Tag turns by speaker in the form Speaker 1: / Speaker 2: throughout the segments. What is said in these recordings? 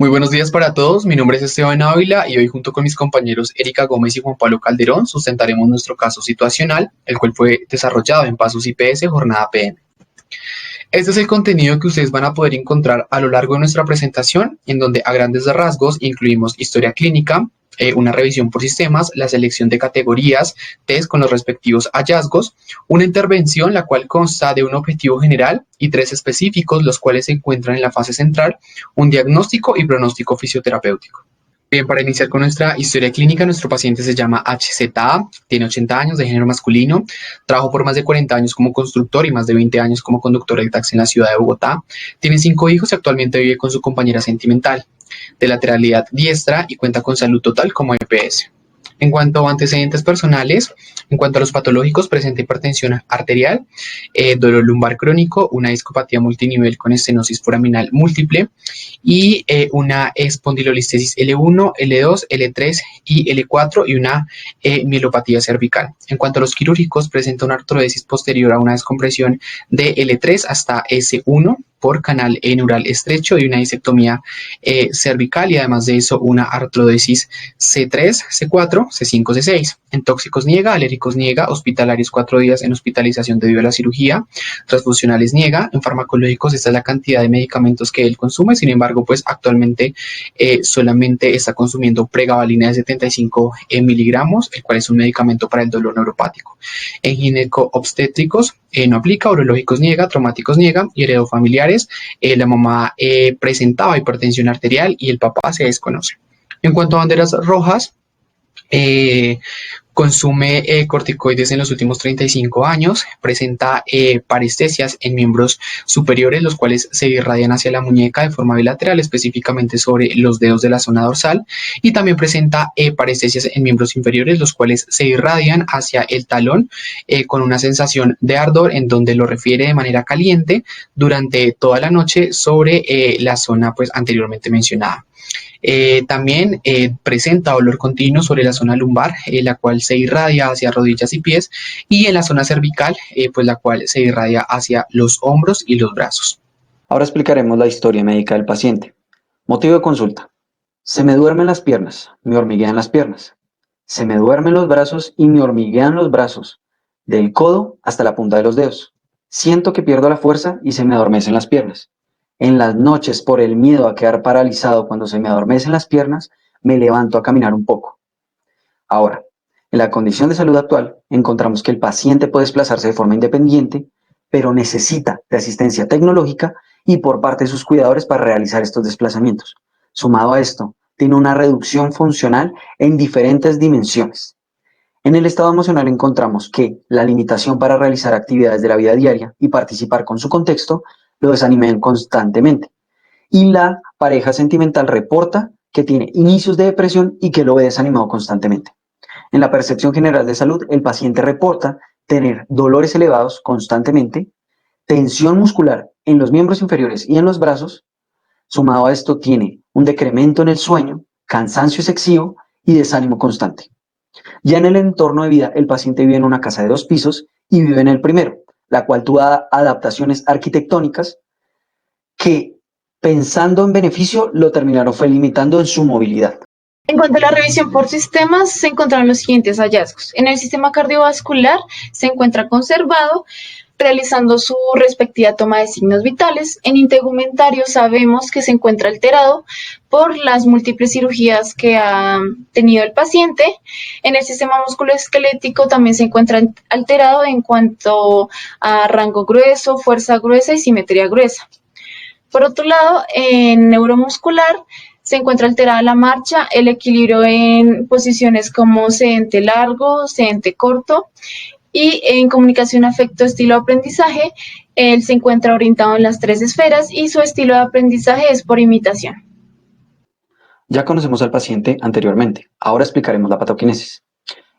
Speaker 1: Muy buenos días para todos, mi nombre es Esteban Ávila y hoy junto con mis compañeros Erika Gómez y Juan Pablo Calderón sustentaremos nuestro caso situacional, el cual fue desarrollado en Pasos IPS Jornada PM. Este es el contenido que ustedes van a poder encontrar a lo largo de nuestra presentación, en donde a grandes rasgos incluimos historia clínica, una revisión por sistemas, la selección de categorías, test con los respectivos hallazgos, una intervención la cual consta de un objetivo general y tres específicos, los cuales se encuentran en la fase central, un diagnóstico y pronóstico fisioterapéutico. Bien, para iniciar con nuestra historia clínica, nuestro paciente se llama HZA, tiene 80 años, de género masculino, trabajó por más de 40 años como constructor y más de 20 años como conductor de taxi en la ciudad de Bogotá. Tiene 5 hijos y actualmente vive con su compañera sentimental, de lateralidad diestra y cuenta con salud total como EPS. En cuanto a antecedentes personales, en cuanto a los patológicos, presenta hipertensión arterial, dolor lumbar crónico, una discopatía multinivel con estenosis foraminal múltiple y una espondilolistesis L1, L2, L3 y L4 y una mielopatía cervical. En cuanto a los quirúrgicos, presenta una artrodesis posterior a una descompresión de L3 hasta S1 por canal neural estrecho y una disectomía cervical y además de eso una artrodesis C3, C4, C5, C6. En tóxicos niega, alérgicos niega, hospitalarios 4 días en hospitalización debido a la cirugía, transfusionales niega, en farmacológicos esta es la cantidad de medicamentos que él consume, sin embargo pues actualmente solamente está consumiendo pregabalina de 75 miligramos, el cual es un medicamento para el dolor neuropático. En gineco-obstétricos no aplica, urológicos niega, traumáticos niega y heredofamiliares, la mamá presentaba hipertensión arterial y el papá se desconoce. En cuanto a banderas rojas, consume corticoides en los últimos 35 años, presenta parestesias en miembros superiores, los cuales se irradian hacia la muñeca de forma bilateral, específicamente sobre los dedos de la zona dorsal, y también presenta parestesias en miembros inferiores, los cuales se irradian hacia el talón con una sensación de ardor en donde lo refiere de manera caliente durante toda la noche sobre la zona pues anteriormente mencionada. También presenta dolor continuo sobre la zona lumbar, la cual se irradia hacia rodillas y pies, y en la zona cervical, pues la cual se irradia hacia los hombros y los brazos.
Speaker 2: Ahora explicaremos la historia médica del paciente. Motivo de consulta. Se me duermen las piernas, me hormiguean las piernas. Se me duermen los brazos y me hormiguean los brazos, del codo hasta la punta de los dedos. Siento que pierdo la fuerza y se me adormecen las piernas. En las noches, por el miedo a quedar paralizado cuando se me adormecen las piernas, me levanto a caminar un poco. Ahora, en la condición de salud actual, encontramos que el paciente puede desplazarse de forma independiente, pero necesita de asistencia tecnológica y por parte de sus cuidadores para realizar estos desplazamientos. Sumado a esto, tiene una reducción funcional en diferentes dimensiones. En el estado emocional encontramos que la limitación para realizar actividades de la vida diaria y participar con su contexto lo desaniman constantemente. Y la pareja sentimental reporta que tiene inicios de depresión y que lo ve desanimado constantemente. En la percepción general de salud, el paciente reporta tener dolores elevados constantemente, tensión muscular en los miembros inferiores y en los brazos. Sumado a esto, tiene un decremento en el sueño, cansancio excesivo y desánimo constante. Ya en el entorno de vida, el paciente vive en una casa de 2 pisos y vive en el primero, la cual tuvo adaptaciones arquitectónicas que, pensando en beneficio, lo terminaron fue limitando en su movilidad.
Speaker 3: En cuanto a la revisión por sistemas, se encontraron los siguientes hallazgos. En el sistema cardiovascular se encuentra conservado, realizando su respectiva toma de signos vitales. En integumentario sabemos que se encuentra alterado por las múltiples cirugías que ha tenido el paciente. En el sistema musculoesquelético también se encuentra alterado en cuanto a rango grueso, fuerza gruesa y simetría gruesa. Por otro lado, en neuromuscular se encuentra alterada la marcha, el equilibrio en posiciones como sedente largo, sedente corto, y en comunicación, afecto, estilo de aprendizaje, él se encuentra orientado en las 3 esferas y su estilo de aprendizaje es por imitación.
Speaker 2: Ya conocemos al paciente anteriormente, ahora explicaremos la patoquinesis.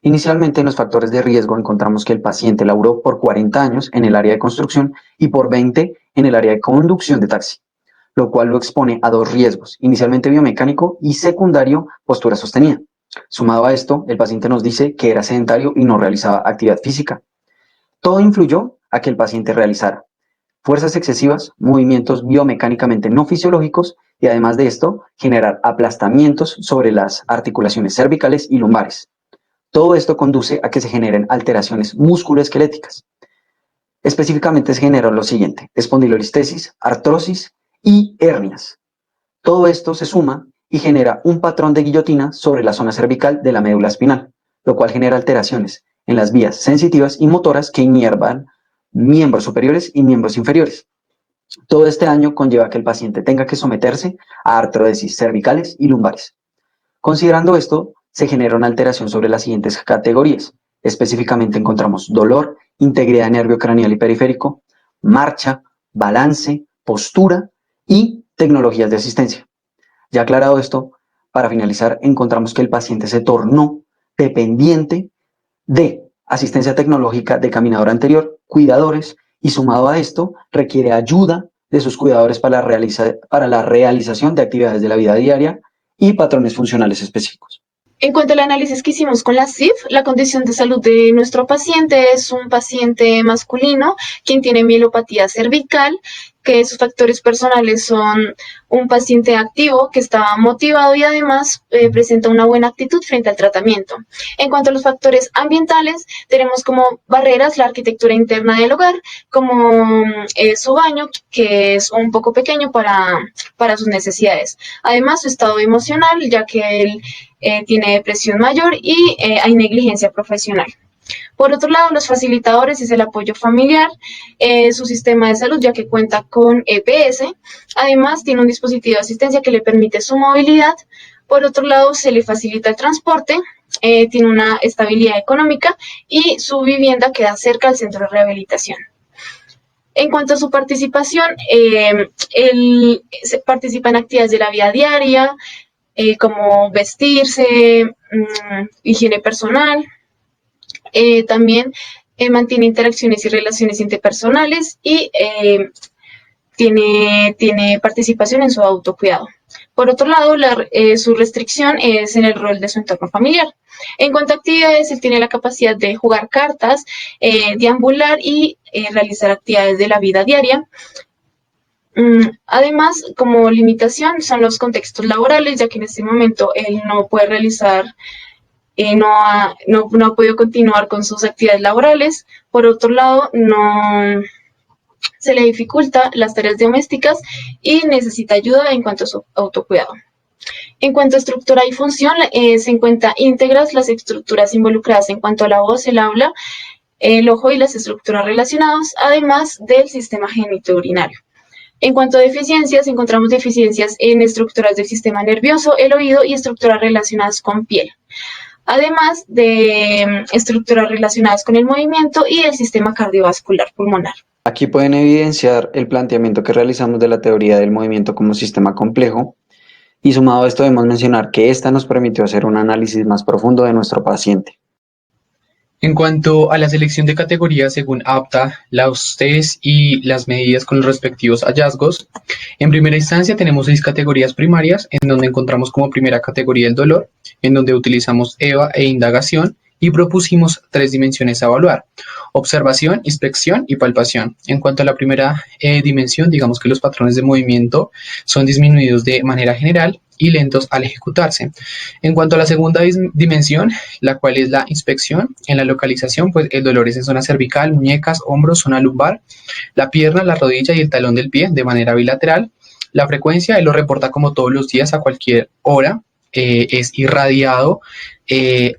Speaker 2: Inicialmente en los factores de riesgo encontramos que el paciente laboró por 40 años en el área de construcción y por 20 en el área de conducción de taxi, lo cual lo expone a 2 riesgos, inicialmente biomecánico y secundario postura sostenida. Sumado a esto, el paciente nos dice que era sedentario y no realizaba actividad física. Todo influyó a que el paciente realizara fuerzas excesivas, movimientos biomecánicamente no fisiológicos y además de esto, generar aplastamientos sobre las articulaciones cervicales y lumbares. Todo esto conduce a que se generen alteraciones musculoesqueléticas. Específicamente se generó lo siguiente: espondilolistesis, artrosis y hernias. Todo esto se suma y genera un patrón de guillotina sobre la zona cervical de la médula espinal, lo cual genera alteraciones en las vías sensitivas y motoras que inervan miembros superiores y miembros inferiores. Todo este daño conlleva que el paciente tenga que someterse a artrodesis cervicales y lumbares. Considerando esto, se genera una alteración sobre las siguientes categorías. Específicamente encontramos dolor, integridad nervio craneal y periférico, marcha, balance, postura y tecnologías de asistencia. Ya aclarado esto, para finalizar, encontramos que el paciente se tornó dependiente de asistencia tecnológica de caminador anterior, cuidadores, y sumado a esto, requiere ayuda de sus cuidadores para la realización de actividades de la vida diaria y patrones funcionales específicos.
Speaker 3: En cuanto al análisis que hicimos con la CIF, la condición de salud de nuestro paciente es un paciente masculino quien tiene mielopatía cervical, que sus factores personales son un paciente activo que está motivado y además presenta una buena actitud frente al tratamiento. En cuanto a los factores ambientales, tenemos como barreras la arquitectura interna del hogar, como su baño, que es un poco pequeño para sus necesidades. Además, su estado emocional, ya que él tiene depresión mayor y hay negligencia profesional. Por otro lado, los facilitadores es el apoyo familiar, su sistema de salud, ya que cuenta con EPS. Además, tiene un dispositivo de asistencia que le permite su movilidad. Por otro lado, se le facilita el transporte, tiene una estabilidad económica y su vivienda queda cerca al centro de rehabilitación. En cuanto a su participación, él participa en actividades de la vida diaria, como vestirse, higiene personal. También mantiene interacciones y relaciones interpersonales y tiene participación en su autocuidado. Por otro lado, su restricción es en el rol de su entorno familiar. En cuanto a actividades, él tiene la capacidad de jugar cartas, deambular y realizar actividades de la vida diaria. Además, como limitación son los contextos laborales, ya que en este momento él no puede realizar no ha podido continuar con sus actividades laborales. Por otro lado, se le dificulta las tareas domésticas y necesita ayuda en cuanto a su autocuidado. En cuanto a estructura y función, se encuentran íntegras las estructuras involucradas en cuanto a la voz, el habla, el ojo y las estructuras relacionadas, además del sistema genitourinario. En cuanto a deficiencias, encontramos deficiencias en estructuras del sistema nervioso, el oído y estructuras relacionadas con piel, además de estructuras relacionadas con el movimiento y el sistema cardiovascular pulmonar.
Speaker 2: Aquí pueden evidenciar el planteamiento que realizamos de la teoría del movimiento como sistema complejo, y sumado a esto debemos mencionar que esta nos permitió hacer un análisis más profundo de nuestro paciente.
Speaker 1: En cuanto a la selección de categorías según APTA, los test y las medidas con los respectivos hallazgos, en primera instancia tenemos 6 categorías primarias, en donde encontramos como primera categoría el dolor, en donde utilizamos EVA e indagación, y propusimos 3 dimensiones a evaluar: observación, inspección y palpación. En cuanto a la primera dimensión, digamos que los patrones de movimiento son disminuidos de manera general y lentos al ejecutarse. En cuanto a la segunda dimensión, la cual es la inspección, en la localización, pues el dolor es en zona cervical, muñecas, hombros, zona lumbar, la pierna, la rodilla y el talón del pie de manera bilateral. La frecuencia, él lo reporta como todos los días a cualquier hora. Es irradiado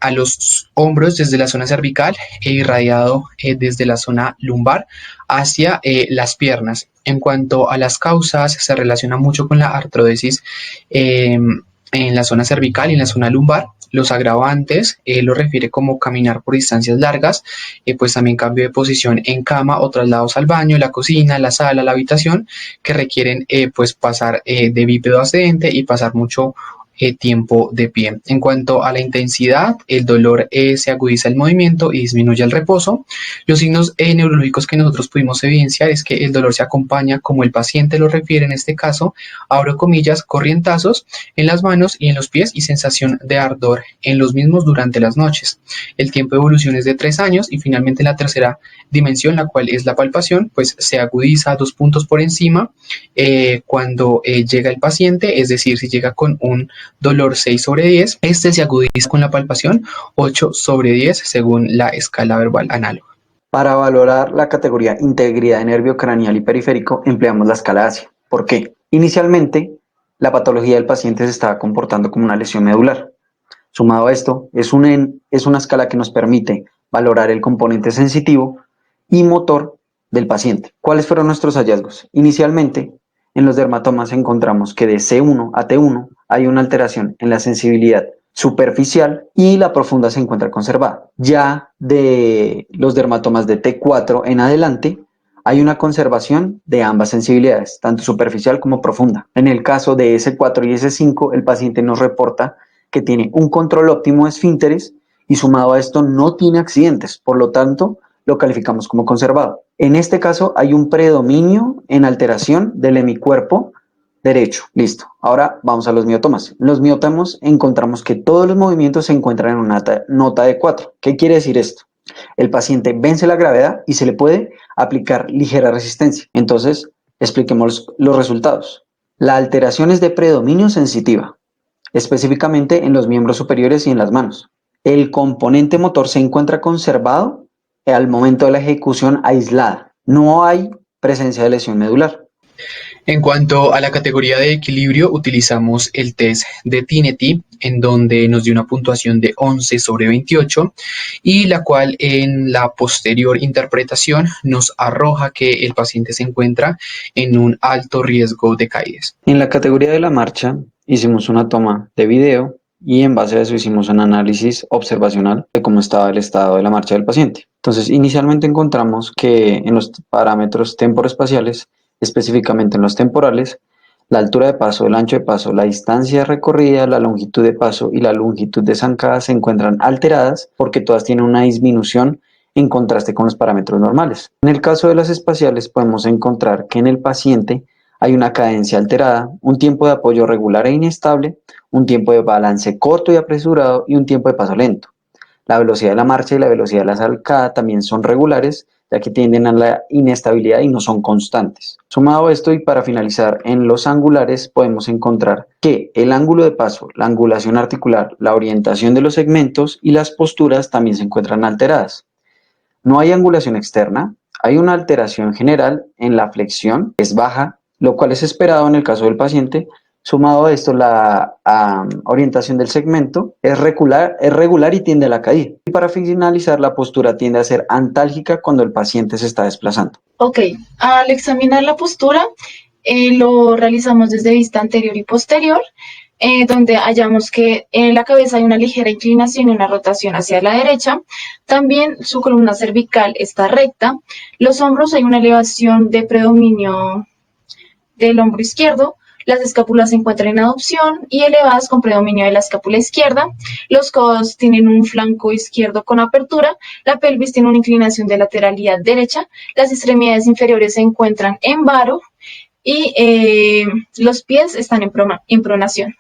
Speaker 1: a los hombros desde la zona cervical e irradiado desde la zona lumbar hacia las piernas. En cuanto a las causas, se relaciona mucho con la artrodesis en la zona cervical y en la zona lumbar. Los agravantes lo refiere como caminar por distancias largas, pues también cambio de posición en cama o traslados al baño, la cocina, la sala, la habitación, que requieren pues pasar de bípedo ascendente y pasar mucho tiempo de pie. En cuanto a la intensidad, el dolor se agudiza el movimiento y disminuye el reposo. Los signos neurológicos que nosotros pudimos evidenciar es que el dolor se acompaña, como el paciente lo refiere en este caso, abro comillas, corrientazos en las manos y en los pies y sensación de ardor en los mismos durante las noches. El tiempo de evolución es de 3 años y finalmente la tercera dimensión, la cual es la palpación, pues se agudiza 2 puntos por encima cuando llega el paciente, es decir, si llega con un dolor 6 sobre 10, este se agudiza con la palpación 8 sobre 10 según la escala verbal análoga.
Speaker 2: Para valorar la categoría integridad de nervio craneal y periférico empleamos la escala ASIA. ¿Por qué? Inicialmente, la patología del paciente se estaba comportando como una lesión medular. Sumado a esto, es una escala que nos permite valorar el componente sensitivo y motor del paciente. ¿Cuáles fueron nuestros hallazgos? Inicialmente, en los dermatomas encontramos que de C1 a T1 hay una alteración en la sensibilidad superficial y la profunda se encuentra conservada. Ya de los dermatomas de T4 en adelante hay una conservación de ambas sensibilidades, tanto superficial como profunda. En el caso de S4 y S5, el paciente nos reporta que tiene un control óptimo de esfínteres y sumado a esto no tiene accidentes, por lo tanto lo calificamos como conservado. En este caso hay un predominio en alteración del hemicuerpo derecho. Listo. Ahora vamos a los miotomas. En los miotomas encontramos que todos los movimientos se encuentran en una nota de 4. ¿Qué quiere decir esto? El paciente vence la gravedad y se le puede aplicar ligera resistencia. Entonces, expliquemos los resultados. La alteración es de predominio sensitiva, específicamente en los miembros superiores y en las manos. El componente motor se encuentra conservado al momento de la ejecución aislada. No hay presencia de lesión medular.
Speaker 1: En cuanto a la categoría de equilibrio, utilizamos el test de Tinetti, en donde nos dio una puntuación de 11 sobre 28 y la cual en la posterior interpretación nos arroja que el paciente se encuentra en un alto riesgo de caídas.
Speaker 2: En la categoría de la marcha hicimos una toma de video y en base a eso hicimos un análisis observacional de cómo estaba el estado de la marcha del paciente. Entonces, inicialmente encontramos que en los parámetros temporoespaciales, específicamente en los temporales, la altura de paso, el ancho de paso, la distancia recorrida, la longitud de paso y la longitud de zancada se encuentran alteradas porque todas tienen una disminución en contraste con los parámetros normales. En el caso de las espaciales podemos encontrar que en el paciente hay una cadencia alterada, un tiempo de apoyo regular e inestable, un tiempo de balance corto y apresurado y un tiempo de paso lento. La velocidad de la marcha y la velocidad de la zancada también son regulares, ya que tienden a la inestabilidad y no son constantes. Sumado a esto y para finalizar, en los angulares podemos encontrar que el ángulo de paso, la angulación articular, la orientación de los segmentos y las posturas también se encuentran alteradas. No hay angulación externa, hay una alteración general en la flexión, es baja, lo cual es esperado en el caso del paciente. Sumado a esto, la orientación del segmento es regular y tiende a la caída. Y para finalizar, la postura tiende a ser antálgica cuando el paciente se está desplazando.
Speaker 3: Ok, al examinar la postura, lo realizamos desde vista anterior y posterior, donde hallamos que en la cabeza hay una ligera inclinación y una rotación hacia la derecha. También su columna cervical está recta. Los hombros hay una elevación de predominio del hombro izquierdo. Las escápulas se encuentran en adopción y elevadas con predominio de la escápula izquierda. Los codos tienen un flanco izquierdo con apertura. La pelvis tiene una inclinación de lateralidad derecha. Las extremidades inferiores se encuentran en varo y los pies están en pronación.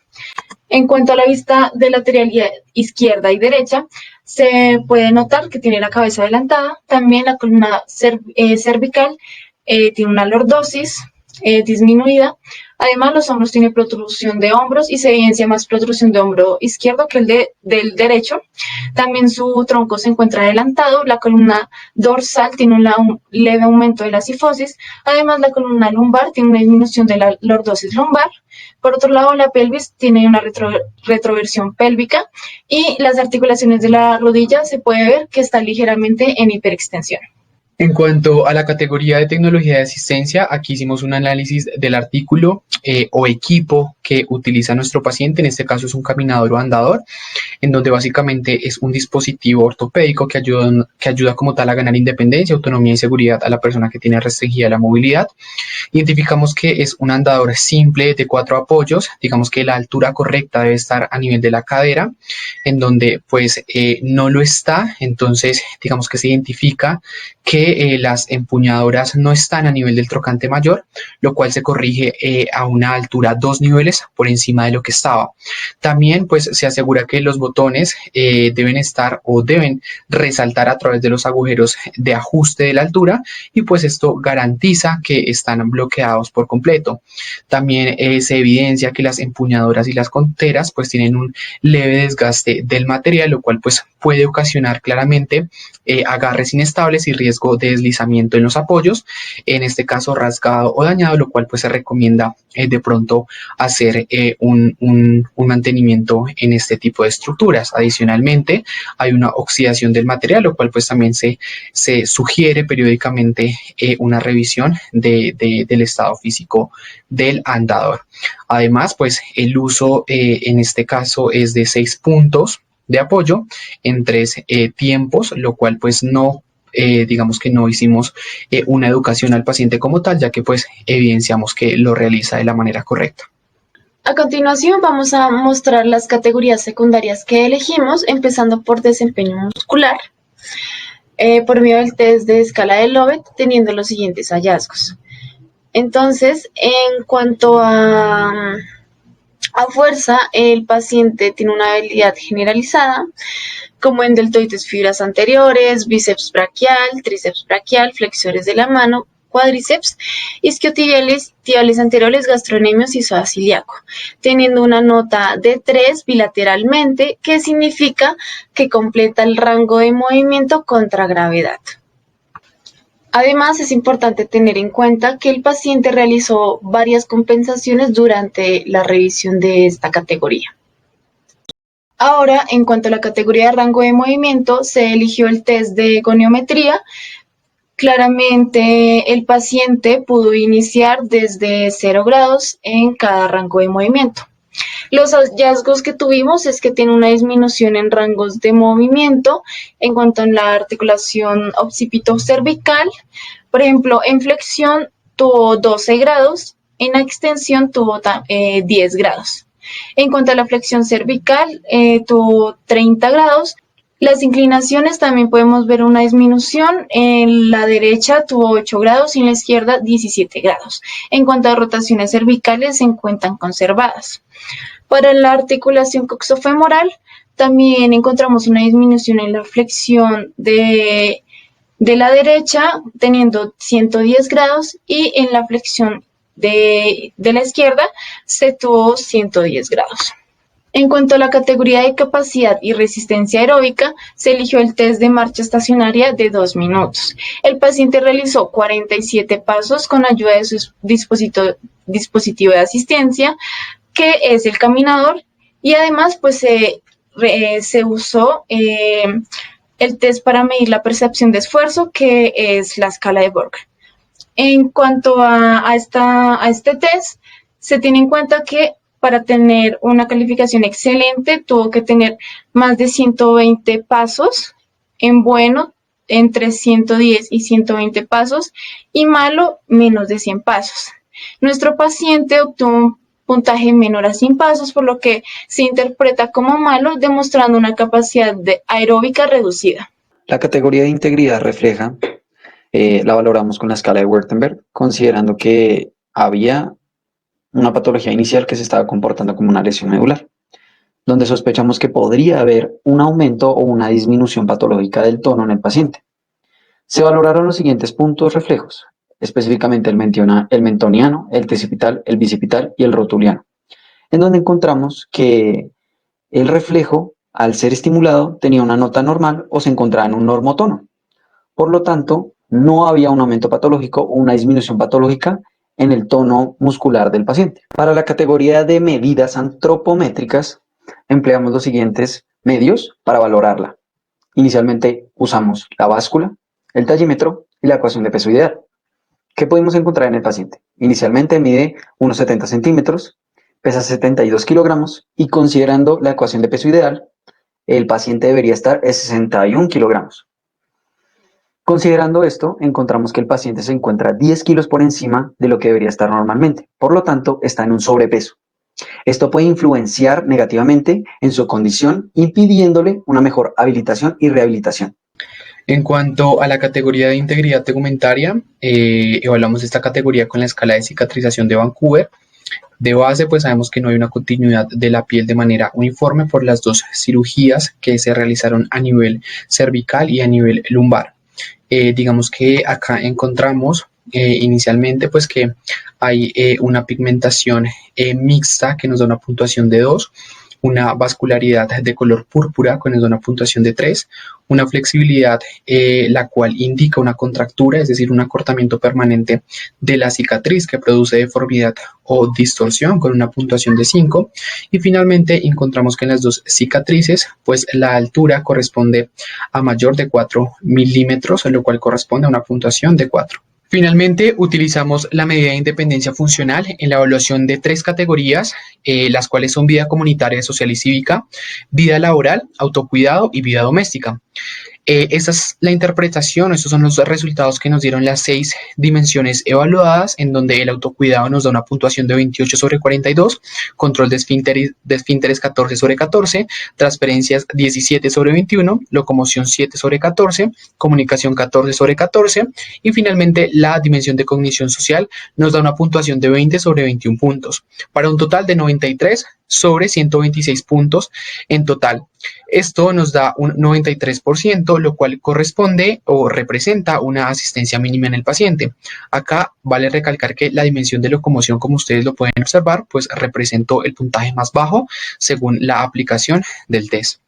Speaker 3: En cuanto a la vista de lateralidad izquierda y derecha, se puede notar que tiene la cabeza adelantada. También la columna cervical tiene una lordosis disminuida. Además, los hombros tienen protrusión de hombros y se evidencia más protrusión de hombro izquierdo que el del derecho. También su tronco se encuentra adelantado. La columna dorsal tiene un leve aumento de la cifosis. Además, la columna lumbar tiene una disminución de la lordosis lumbar. Por otro lado, la pelvis tiene una retroversión pélvica y las articulaciones de la rodilla se puede ver que están ligeramente en hiperextensión.
Speaker 1: En cuanto a la categoría de tecnología de asistencia, aquí hicimos un análisis del artículo o equipo que utiliza nuestro paciente, en este caso es un caminador o andador, en donde básicamente es un dispositivo ortopédico que ayuda como tal a ganar independencia, autonomía y seguridad a la persona que tiene restringida la movilidad. Identificamos que es un andador simple de 4 apoyos, digamos que la altura correcta debe estar a nivel de la cadera, en donde pues no lo está, entonces digamos que se identifica que las empuñadoras no están a nivel del trocante mayor, lo cual se corrige a una altura 2 niveles por encima de lo que estaba. También pues se asegura que los botones deben estar o deben resaltar a través de los agujeros de ajuste de la altura y pues esto garantiza que están bloqueados por completo. También se evidencia que las empuñadoras y las conteras pues tienen un leve desgaste del material, lo cual pues puede ocasionar claramente agarres inestables y riesgo de deslizamiento en los apoyos, en este caso rasgado o dañado, lo cual pues se recomienda de pronto hacer un mantenimiento en este tipo de estructuras. Adicionalmente, hay una oxidación del material, lo cual pues también se sugiere periódicamente una revisión del estado físico del andador. Además, pues el uso en este caso es de 6 puntos de apoyo en 3 tiempos, lo cual pues no digamos que no hicimos una educación al paciente como tal, ya que pues evidenciamos que lo realiza de la manera correcta.
Speaker 3: A continuación vamos a mostrar las categorías secundarias que elegimos, empezando por desempeño muscular, por medio del test de escala de Lovett, teniendo los siguientes hallazgos. Entonces, en cuanto a fuerza, el paciente tiene una habilidad generalizada, como en deltoides fibras anteriores, bíceps braquial, tríceps braquial, flexores de la mano, cuádriceps, isquiotibiales, tibiales anteriores, gastrocnemios y psoas ilíaco, teniendo una nota de 3 bilateralmente, que significa que completa el rango de movimiento contra gravedad. Además, es importante tener en cuenta que el paciente realizó varias compensaciones durante la revisión de esta categoría. Ahora, en cuanto a la categoría de rango de movimiento, se eligió el test de goniometría. Claramente, el paciente pudo iniciar desde 0 grados en cada rango de movimiento. Los hallazgos que tuvimos es que tiene una disminución en rangos de movimiento en cuanto a la articulación occipito-cervical. Por ejemplo, en flexión tuvo 12 grados, en extensión tuvo 10 grados. En cuanto a la flexión cervical, tuvo 30 grados. Las inclinaciones también podemos ver una disminución. En la derecha tuvo 8 grados y en la izquierda 17 grados. En cuanto a rotaciones cervicales, se encuentran conservadas. Para la articulación coxofemoral, también encontramos una disminución en la flexión de la derecha, teniendo 110 grados, y en la flexión de la izquierda se tuvo 110 grados. En cuanto a la categoría de capacidad y resistencia aeróbica, se eligió el test de marcha estacionaria de 2 minutos. El paciente realizó 47 pasos con ayuda de su dispositivo de asistencia, que es el caminador, y además pues se usó el test para medir la percepción de esfuerzo, que es la escala de Borg. En cuanto a este test, se tiene en cuenta que para tener una calificación excelente tuvo que tener más de 120 pasos, en bueno entre 110 y 120 pasos, y malo menos de 100 pasos. Nuestro paciente obtuvo un puntaje menor a 100 pasos, por lo que se interpreta como malo, demostrando una capacidad aeróbica reducida.
Speaker 2: La categoría de integridad refleja, la valoramos con la escala de Württemberg, considerando que había una patología inicial que se estaba comportando como una lesión medular, donde sospechamos que podría haber un aumento o una disminución patológica del tono en el paciente. Se valoraron los siguientes puntos reflejos, específicamente el mentoniano, el tecipital, el bicipital y el rotuliano, en donde encontramos que el reflejo, al ser estimulado, tenía una nota normal o se encontraba en un normotono. Por lo tanto, no había un aumento patológico o una disminución patológica en el tono muscular del paciente. Para la categoría de medidas antropométricas, empleamos los siguientes medios para valorarla. Inicialmente usamos la báscula, el tallímetro, y la ecuación de peso ideal. ¿Qué pudimos encontrar en el paciente? Inicialmente mide unos 70 centímetros, pesa 72 kilogramos y considerando la ecuación de peso ideal, el paciente debería estar en 61 kilogramos. Considerando esto, encontramos que el paciente se encuentra 10 kilos por encima de lo que debería estar normalmente. Por lo tanto, está en un sobrepeso. Esto puede influenciar negativamente en su condición, impidiéndole una mejor habilitación y rehabilitación.
Speaker 1: En cuanto a la categoría de integridad tegumentaria, evaluamos esta categoría con la escala de cicatrización de Vancouver. De base, pues sabemos que no hay una continuidad de la piel de manera uniforme por las dos cirugías que se realizaron a nivel cervical y a nivel lumbar. Digamos que acá encontramos inicialmente pues que hay una pigmentación mixta que nos da una puntuación de 2, una vascularidad de color púrpura que nos da una puntuación de 3, una flexibilidad la cual indica una contractura, es decir, un acortamiento permanente de la cicatriz que produce deformidad o distorsión con una puntuación de 5, y finalmente encontramos que en las dos cicatrices pues la altura corresponde a mayor de 4 milímetros, lo cual corresponde a una puntuación de 4. Finalmente, utilizamos la medida de independencia funcional en la evaluación de 3 categorías, las cuales son vida comunitaria, social y cívica, vida laboral, autocuidado y vida doméstica. Esta es la interpretación, estos son los resultados que nos dieron las 6 dimensiones evaluadas, en donde el autocuidado nos da una puntuación de 28 sobre 42, control de esfínteres 14 sobre 14, transferencias 17 sobre 21, locomoción 7 sobre 14, comunicación 14 sobre 14, y finalmente la dimensión de cognición social nos da una puntuación de 20 sobre 21 puntos, para un total de 93 sobre 126 puntos en total. Esto nos da un 93%, lo cual corresponde o representa una asistencia mínima en el paciente. Acá vale recalcar que la dimensión de locomoción, como ustedes lo pueden observar, pues representó el puntaje más bajo según la aplicación del test.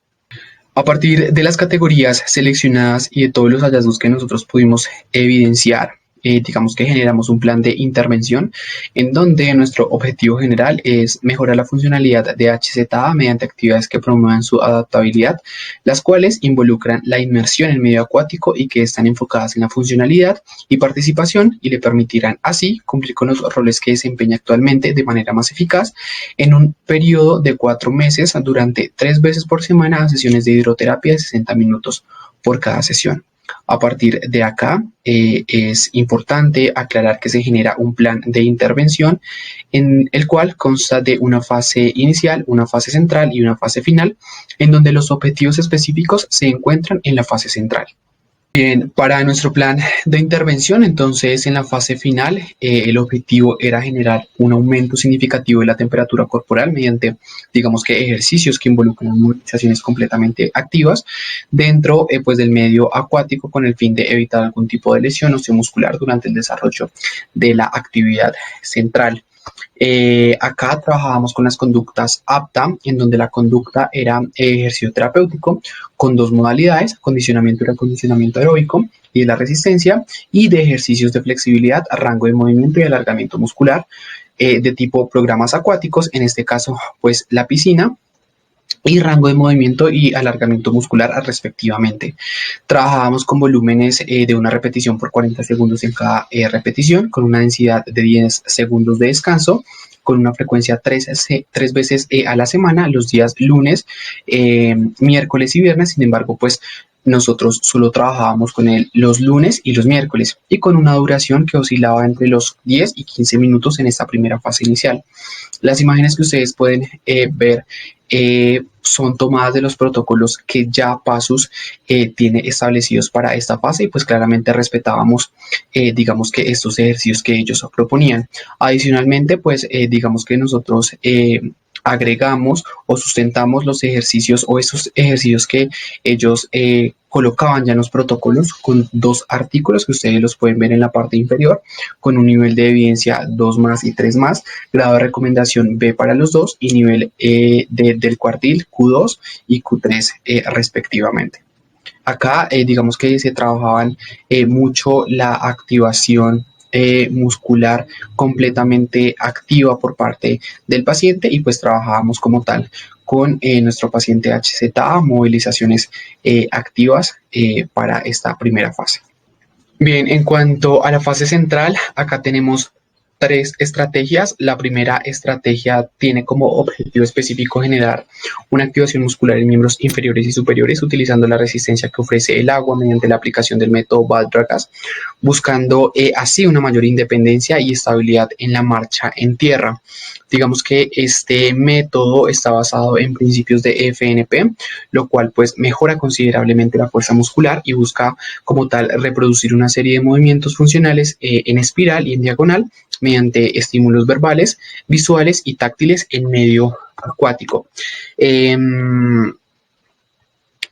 Speaker 1: A partir de las categorías seleccionadas y de todos los hallazgos que nosotros pudimos evidenciar, digamos que generamos un plan de intervención en donde nuestro objetivo general es mejorar la funcionalidad de HZA mediante actividades que promuevan su adaptabilidad, las cuales involucran la inmersión en medio acuático y que están enfocadas en la funcionalidad y participación y le permitirán así cumplir con los roles que desempeña actualmente de manera más eficaz en un periodo de 4 meses durante 3 veces por semana, sesiones de hidroterapia de 60 minutos por cada sesión. A partir de acá es importante aclarar que se genera un plan de intervención en el cual consta de una fase inicial, una fase central y una fase final, en donde los objetivos específicos se encuentran en la fase central. Bien, para nuestro plan de intervención, entonces en la fase final, el objetivo era generar un aumento significativo de la temperatura corporal mediante, digamos que ejercicios que involucran movilizaciones completamente activas dentro pues, del medio acuático con el fin de evitar algún tipo de lesión osteomuscular durante el desarrollo de la actividad central. Acá trabajábamos con las conductas apta, en donde la conducta era ejercicio terapéutico con 2 modalidades, acondicionamiento y recondicionamiento aeróbico y de la resistencia, y de ejercicios de flexibilidad, rango de movimiento y alargamiento muscular de tipo programas acuáticos, en este caso pues la piscina, y rango de movimiento y alargamiento muscular respectivamente. Trabajábamos con volúmenes de una repetición por 40 segundos en cada repetición, con una densidad de 10 segundos de descanso, con una frecuencia 3 veces a la semana, los días lunes, miércoles y viernes. Sin embargo, pues nosotros solo trabajábamos con él los lunes y los miércoles y con una duración que oscilaba entre los 10 y 15 minutos en esta primera fase inicial. Las imágenes que ustedes pueden ver son tomadas de los protocolos que ya PASUS tiene establecidos para esta fase y pues claramente respetábamos digamos que estos ejercicios que ellos proponían. Adicionalmente pues digamos que nosotros agregamos o sustentamos los ejercicios o esos ejercicios que ellos colocaban ya en los protocolos con 2 artículos que ustedes los pueden ver en la parte inferior con un nivel de evidencia 2 más y 3 más, grado de recomendación B para los 2 y nivel del cuartil Q2 y Q3 respectivamente. Acá digamos que se trabajaban mucho la activación muscular completamente activa por parte del paciente y pues trabajábamos como tal con nuestro paciente HZA, movilizaciones activas para esta primera fase. Bien, en cuanto a la fase central, acá tenemos tres estrategias. La primera estrategia tiene como objetivo específico generar una activación muscular en miembros inferiores y superiores utilizando la resistencia que ofrece el agua mediante la aplicación del método Baldragas, buscando así una mayor independencia y estabilidad en la marcha en tierra. Digamos que este método está basado en principios de FNP, lo cual pues mejora considerablemente la fuerza muscular y busca como tal reproducir una serie de movimientos funcionales en espiral y en diagonal mediante estímulos verbales, visuales y táctiles en medio acuático. Eh,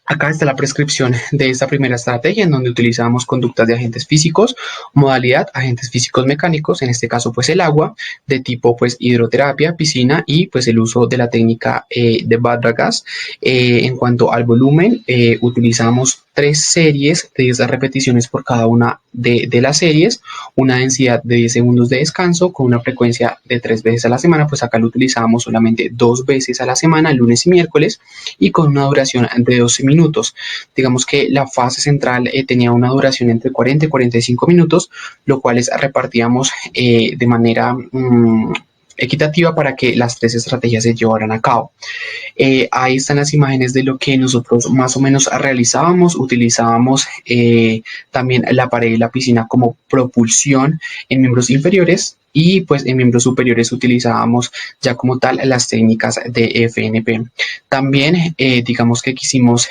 Speaker 1: Acá está la prescripción de esta primera estrategia en donde utilizamos conductas de agentes físicos, modalidad agentes físicos mecánicos, en este caso pues el agua, de tipo pues hidroterapia, piscina y pues el uso de la técnica de Badragas. En cuanto al volumen, utilizamos 3 series de 10 repeticiones por cada una de las series, una densidad de 10 segundos de descanso con una frecuencia de 3 veces a la semana, pues acá lo utilizamos solamente 2 veces a la semana, lunes y miércoles, y con una duración de 12 minutos. Digamos que la fase central tenía una duración entre 40 y 45 minutos, lo cual repartíamos de manera equitativa para que las 3 estrategias se llevaran a cabo. Ahí están las imágenes de lo que nosotros más o menos realizábamos. Utilizábamos también la pared de la piscina como propulsión en miembros inferiores y pues en miembros superiores utilizábamos ya como tal las técnicas de FNP. También digamos que quisimos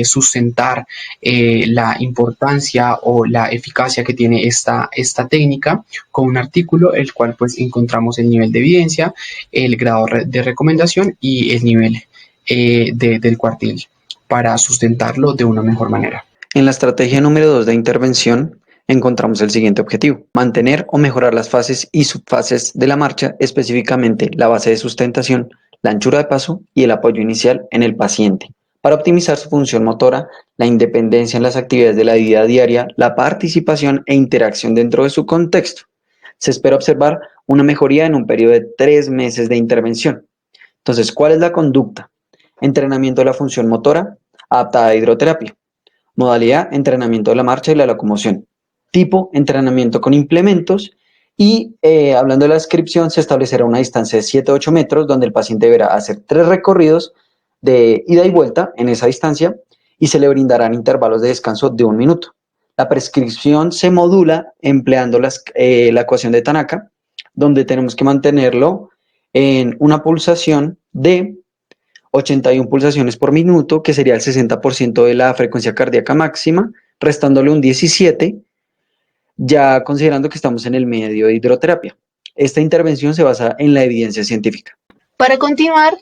Speaker 1: sustentar la importancia o la eficacia que tiene esta técnica con un artículo, el cual pues encontramos el nivel de evidencia, el grado de recomendación y el nivel del cuartil para sustentarlo de una mejor manera.
Speaker 2: En la estrategia número 2 de intervención encontramos el siguiente objetivo: mantener o mejorar las fases y subfases de la marcha, específicamente la base de sustentación, la anchura de paso y el apoyo inicial en el paciente, para optimizar su función motora, la independencia en las actividades de la vida diaria, la participación e interacción dentro de su contexto. Se espera observar una mejoría en un periodo de 3 meses de intervención. Entonces, ¿cuál es la conducta? Entrenamiento de la función motora adaptada a hidroterapia. Modalidad, entrenamiento de la marcha y la locomoción. Tipo, entrenamiento con implementos. Y hablando de la descripción, se establecerá una distancia de 7 a 8 metros donde el paciente deberá hacer 3 recorridos de ida y vuelta en esa distancia y se le brindarán intervalos de descanso de 1 minuto. La prescripción se modula empleando la ecuación de Tanaka, donde tenemos que mantenerlo en una pulsación de 81 pulsaciones por minuto, que sería el 60% de la frecuencia cardíaca máxima, restándole un 17, ya considerando que estamos en el medio de hidroterapia. Esta intervención se basa en la evidencia científica.
Speaker 3: Para continuar,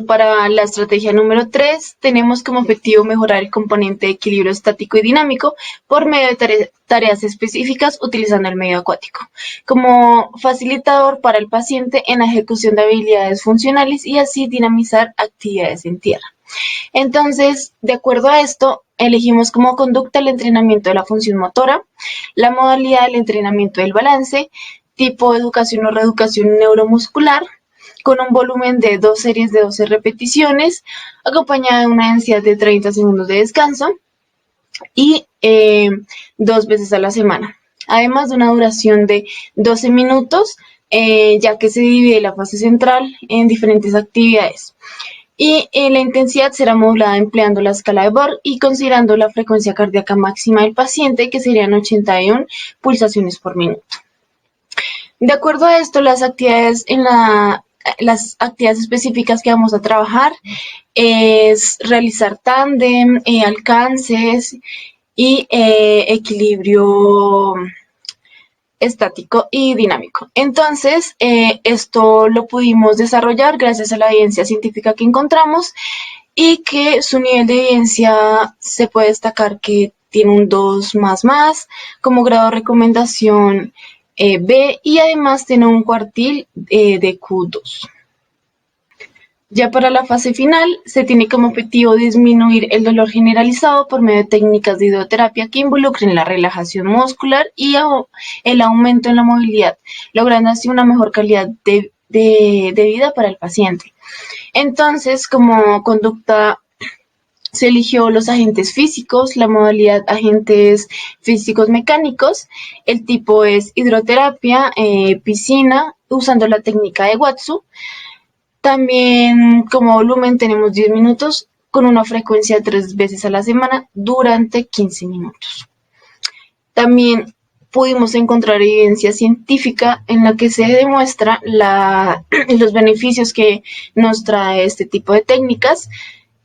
Speaker 3: para la estrategia número 3, tenemos como objetivo mejorar el componente de equilibrio estático y dinámico por medio de tareas específicas utilizando el medio acuático, como facilitador para el paciente en la ejecución de habilidades funcionales y así dinamizar actividades en tierra. Entonces, de acuerdo a esto, elegimos como conducta el entrenamiento de la función motora, la modalidad del entrenamiento del balance, tipo educación o reeducación neuromuscular, con un volumen de 2 series de 12 repeticiones, acompañada de una densidad de 30 segundos de descanso y 2 veces a la semana. Además de una duración de 12 minutos, ya que se divide la fase central en diferentes actividades. Y la intensidad será modulada empleando la escala de Borg y considerando la frecuencia cardíaca máxima del paciente, que serían 81 pulsaciones por minuto. De acuerdo a esto, las actividades específicas que vamos a trabajar es realizar tándem, alcances y equilibrio estático y dinámico. Entonces, esto lo pudimos desarrollar gracias a la evidencia científica que encontramos y que su nivel de evidencia se puede destacar que tiene un 2++, como grado de recomendación B, y además tiene un cuartil de Q2. Ya para la fase final, se tiene como objetivo disminuir el dolor generalizado por medio de técnicas de hidroterapia que involucren la relajación muscular y el aumento en la movilidad, logrando así una mejor calidad de vida para el paciente. Entonces, como conducta Se eligió los agentes físicos, la modalidad agentes físicos mecánicos, el tipo es hidroterapia, piscina, usando la técnica de Watsu. También como volumen tenemos 10 minutos con una frecuencia de 3 veces a la semana durante 15 minutos. También pudimos encontrar evidencia científica en la que se demuestra los beneficios que nos trae este tipo de técnicas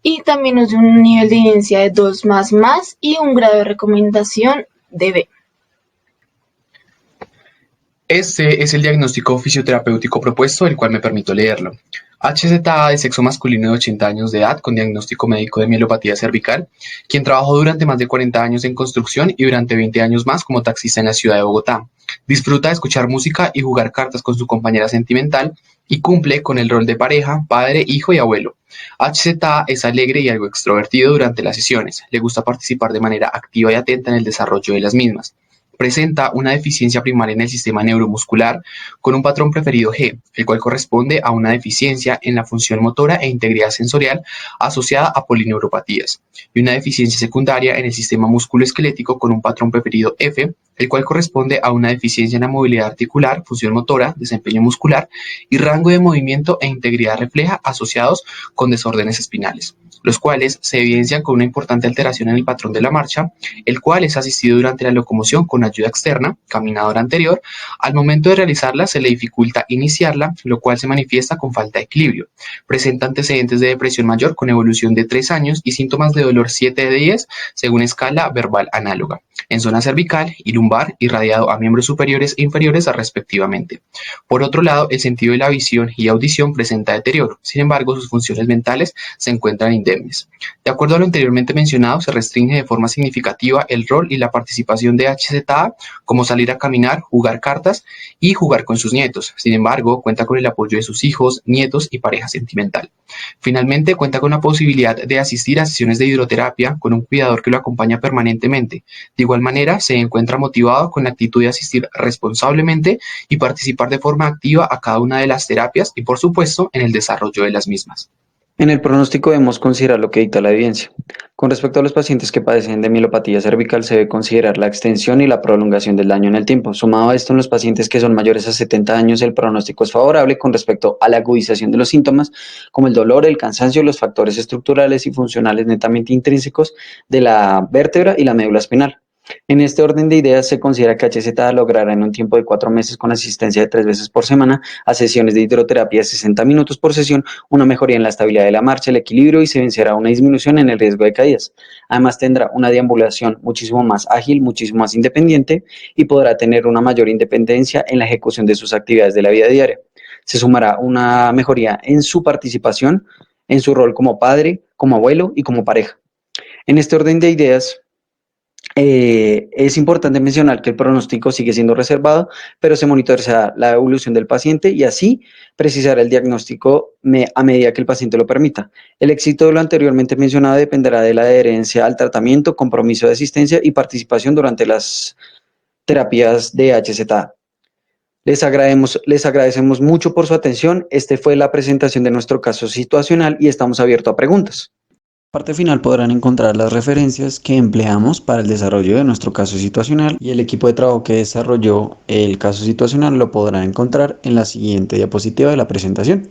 Speaker 3: y también nos dio un nivel de evidencia de 2++ y un grado de recomendación de B.
Speaker 1: Este es el diagnóstico fisioterapéutico propuesto, el cual me permito leerlo. HZA de sexo masculino de 80 años de edad con diagnóstico médico de mielopatía cervical, quien trabajó durante más de 40 años en construcción y durante 20 años más como taxista en la ciudad de Bogotá. Disfruta de escuchar música y jugar cartas con su compañera sentimental y cumple con el rol de pareja, padre, hijo y abuelo. HZA es alegre y algo extrovertido durante las sesiones. Le gusta participar de manera activa y atenta en el desarrollo de las mismas. Presenta una deficiencia primaria en el sistema neuromuscular con un patrón preferido G, el cual corresponde a una deficiencia en la función motora e integridad sensorial asociada a polineuropatías, y una deficiencia secundaria en el sistema musculoesquelético con un patrón preferido F, el cual corresponde a una deficiencia en la movilidad articular, función motora, desempeño muscular y rango de movimiento e integridad refleja asociados con desórdenes espinales, los cuales se evidencian con una importante alteración en el patrón de la marcha, el cual es asistido durante la locomoción con ayuda externa, caminadora anterior. Al momento de realizarla se le dificulta iniciarla, lo cual se manifiesta con falta de equilibrio. Presenta antecedentes de depresión mayor con evolución de 3 años y síntomas de dolor 7 de 10 según escala verbal análoga, en zona cervical y lumbar, irradiado a miembros superiores e inferiores respectivamente. Por otro lado, el sentido de la visión y audición presenta deterioro, sin embargo, sus funciones mentales se encuentran indemnes. De acuerdo a lo anteriormente mencionado, se restringe de forma significativa el rol y la participación de HZA, como salir a caminar, jugar cartas y jugar con sus nietos. Sin embargo, cuenta con el apoyo de sus hijos, nietos y pareja sentimental. Finalmente, cuenta con la posibilidad de asistir a sesiones de hidroterapia con un cuidador que lo acompaña permanentemente. De igual manera, se encuentra motivado con la actitud de asistir responsablemente y participar de forma activa a cada una de las terapias y, por supuesto, en el desarrollo de las mismas.
Speaker 2: En el pronóstico debemos considerar lo que dicta la evidencia. Con respecto a los pacientes que padecen de mielopatía cervical, se debe considerar la extensión y la prolongación del daño en el tiempo. Sumado a esto, en los pacientes que son mayores a 70 años, el pronóstico es favorable con respecto a la agudización de los síntomas, como el dolor, el cansancio, los factores estructurales y funcionales netamente intrínsecos de la vértebra y la médula espinal. En este orden de ideas, se considera que HZA logrará en un tiempo de 4 meses con asistencia de 3 veces por semana a sesiones de hidroterapia de 60 minutos por sesión, una mejoría en la estabilidad de la marcha, el equilibrio y se vencerá una disminución en el riesgo de caídas. Además, tendrá una deambulación muchísimo más ágil, muchísimo más independiente y podrá tener una mayor independencia en la ejecución de sus actividades de la vida diaria. Se sumará una mejoría en su participación, en su rol como padre, como abuelo y como pareja. En este orden de ideas, es importante mencionar que el pronóstico sigue siendo reservado, pero se monitoreará la evolución del paciente y así precisará el diagnóstico a medida que el paciente lo permita. El éxito de lo anteriormente mencionado dependerá de la adherencia al tratamiento, compromiso de asistencia y participación durante las terapias de HZA. Les agradecemos mucho por su atención. Esta fue la presentación de nuestro caso situacional y estamos abiertos a preguntas. En la parte final podrán encontrar las referencias que empleamos para el desarrollo de nuestro caso situacional y el equipo de trabajo que desarrolló el caso situacional lo podrán encontrar en la siguiente diapositiva de la presentación.